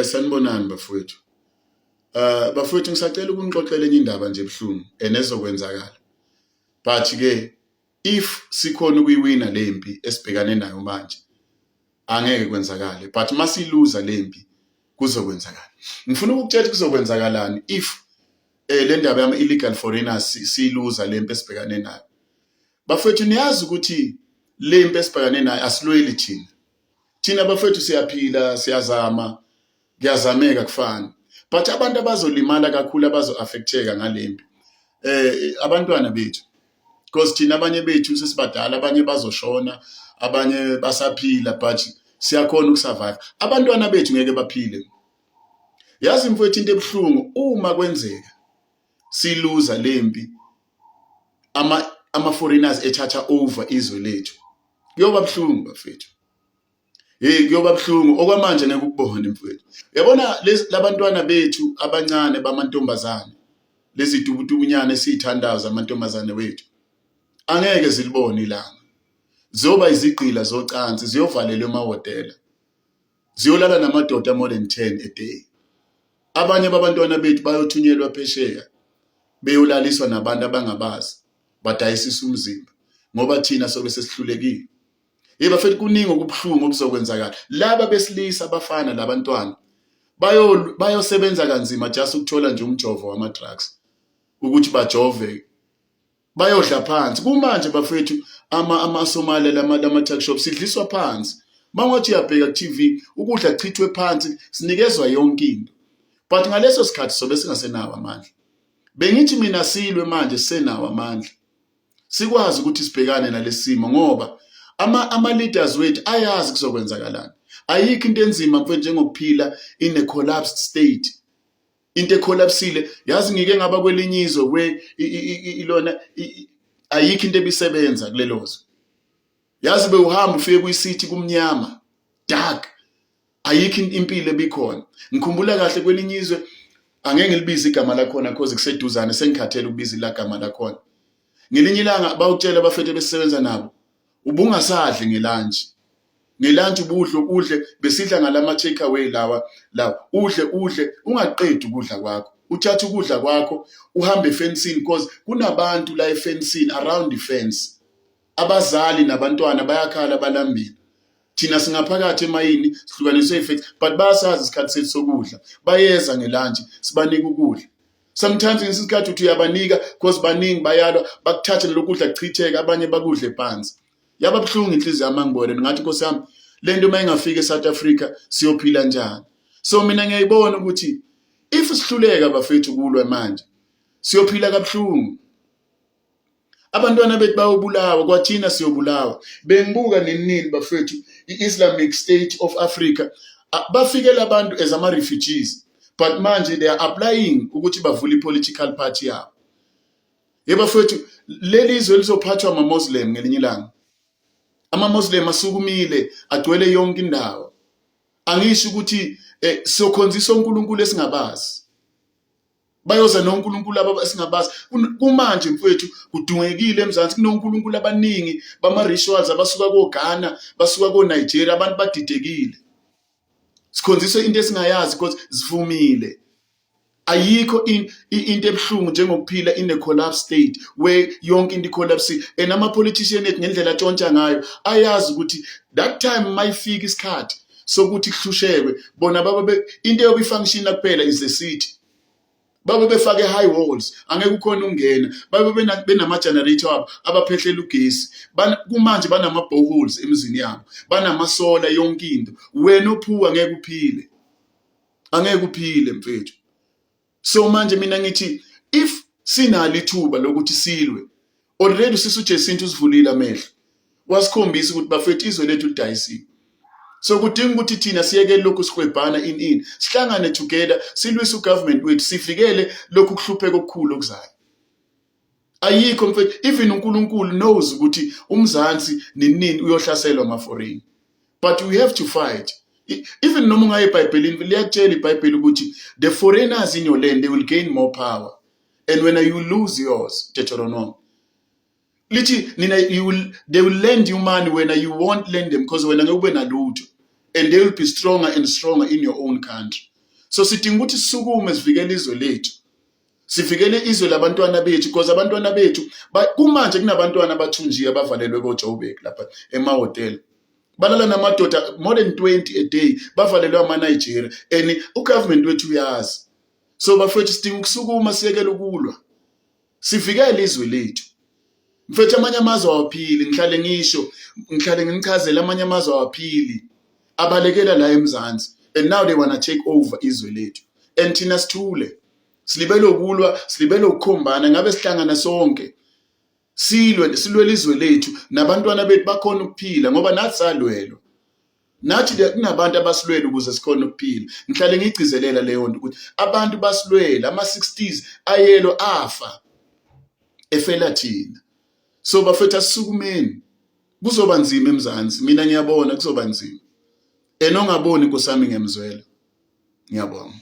Sanibonani bafowethu. Bafowethu ngisacela ukunixoxela enye indaba nje ebhlungu enezokwenzakala. But ke if sikhona ukuyiwina lempi esibhekane nayo manje angeke kwenzakale, but masiluza lempi kuzokwenzakala. Ngifuna ukukutshela kuzokwenzakalani if le ndaba yama illegal foreigners siluza lempi esibhekane nayo. Bafowethu niyazi ukuthi lempi esibhekane nayo asilweli thina. Thina bafowethu siyaphila, siyazama, kuyazameka kufana. But abantu abazolimala kakhulu abazo-affecteka ngalempi abantwana bethu, because thina abanye bethu sesibadala, abanye bazoshona, abanye basaphila, but siyakhona ukusurvive. Abantwana bethu ngeke baphile. Yazi mfowethu into ebuhlungu uma kwenzeka siluza lempi ama foreigners ethatha over izwe lethu, kuyoba buhlungu bafethu. Kuyoba buhlungu okwamanje ngeke ukubone mfowethu. Uyabona labantwana bethu abancane bamantombazane, lezi dubudubunyane esizithandaza amantombazane wethu, angeke zilibone ilanga. Ziyoba izigqila zocansi, ziyovalelwa emahhotela, ziyolala namadoda more than 10 a day. Abanye babantwana bethu bayothunyelwa phesheya, beyolaliswa nabantu abangabazi, badayisisa umzimba ngoba thina sobe sesihlulekile. Bafethu kuningi okubuhlungu okuzokwenzakala. Laba besilisa abafana labantwana bayosebenza kanzima just ukuthola nje umjovo wama drugs ukuthi bajove, bayodla phansi. Kumanje bafethu ama-Somali lama tuck shop sidliswa phansi. Mangathi uyabheka ku-TV ukudla kuchithwe phansi, sinikezwa yonke into. But ngaleso sikhathi sobe singasenawo amandla. Bengithi mina silwe manje sisenawo amandla, sikwazi ukuthi sibhekane nalesimo ngoba ama-leaders wethu ayazi kuzokwenzakalani. Ayikho into enzima mfowethu njengokuphila in a collapsed state. Into ecollapsile, yazi ngike ngaba kwelinye izwe ilona ayikho into ebisebenza kulelozwe. Yazi bewuhamba ufike kwi-city kumnyama, dark, ayikho impilo ebikhona. Ngikhumbula kahle kwelinye izwe, angeke ngilibize igama lakhona because kuseduzane, sengikhathele ukubiza ilagama lakhona. Ngelinye ilanga bawutshela abafethu besebenza nabo, ubungasadli ngelunch ubudle besidla ngalama take away lawa udle ungaqedi ukudla kwakho, uthatha ukudla kwakho uhambe efensini because kunabantu la efensini around the fence, abazali nabantwana bayakhala balambile. Thina singaphakathi emayini sihlukaniswe ifence, but basazi isikhathi sethu sokudla, bayeza ngelunch sibanika ukudla. Sometimes ngesikhathi uthi uyabanika because baningi bayalwa bakuthathe lokudla kuchitheka, abanye bakudle phansi. Yaba buhlungu inhliziyo yami ngibone ngathi Nkosi yami lento mayingafika eSouth Africa siyophila njani. So mina ngiyayibona ukuthi if sihluleka bafethu kulwa manje siyophila kabuhlungu. Abantwana bethu bayobulawa, kwathina siyobulawa. Bengibuka nenini bafethu i-Islamic State of Africa bafikela abantu as ama-refugees, but manje they are applying ukuthi bavule i-political party yabo. Bafethu leli izwe lizophathwa ama-Muslim ngelinye ilanga. Ama-Muslim asukumile agcwele yonke indawo. Angisho ukuthi sokhonzisa uNkulunkulu esingabazi, bayoza noNkulunkulu abasingabazi. Kumanje mfowethu kudungekile eMzansi kunoNkulunkulu abaningi bama-rituals abasuka koGhana, basuka koNigeria, abantu badidekile. Sikhonziswe into esingayazi because zivumile. Ayikho into ebuhlungu njengokuphila in a collapse state where yonke into collapse. And ama-politician ethu ngendlela atshontsha ngayo ayazi ukuthi that time mayifika isikhathi sokuthi kuhlushekwe, bona babe into yobifunction kuphela is the city. Babe befake high walls, angeke ukhona ungena. Babe benama-generator abaphehlela ugesi. Kumanje banama-boreholes emizini yabo, banamasola yonke into. Wena ophuwa angeke uphile, angeke uphile mfethu. So manje mina ngithi if sinalo ithuba lokuthi silwe, already sisuJesintu usivulile amehlo, wasikhombisa ukuthi bafethu izwe lethu lidayisiwe. So kudinga ukuthi thina siyeke lokhu sikhwebhana sihlangane together, silwise ugovernment wethu, sivikele lokhu kuhlupheka okukhulu okuzayo. Ayikho mfethu, even uNkulunkulu knows ukuthi uMzansi nini uyohlaselwa ama-foreign. But we have to fight Even noma ungaye eBhayibhelini liyakutshela iBhayibheli ukuthi the foreigners in your land, they will gain more power. And when you lose yours, Deuteronomy, they will lend you money when you won't lend them because when you ube nalutho, and they will be stronger and stronger in your own country. So sidinga ukuthi sisukume sivikele izwe lethu. Sivikele izwe labantwana bethu because abantwana bethu kumanje kunabantwana abathunjiwe abavalelwe koJoburg lapha emahotela. Balala namadoda more than 20 a day bavalelwe ama-Nigeria and ugovernment wethu uyazi. So bafethu sidinga ukusukuma siyekele ukulwa. Sivikele izwe lethu. Mfethu amanye amazwe awaphili, ngihlale nginichazela amanye amazwe awaphili abalekela la eMzansi, and now they wanna take over izwe lethu. And thina sithule. Silibele ukulwa, silibele ukukhombana, ngabe sihlangana sonke. Silwe izwe lethu nabantwana bethu bakhona ukuphila ngoba nathi salwelo. Nathi kunabantu abasilwela ukuze sikhona ukuphila. Ngihlale ngigcizelela leyo nto ukuthi abantu basilwela ama-60s ayelo afa efela thina. So bafethu asisukumeni. Kuzoba nzima eMzansi, mina ngiyabona kuzoba nzima. Enongaboni nkosami ngemzwela. Ngiyabonga.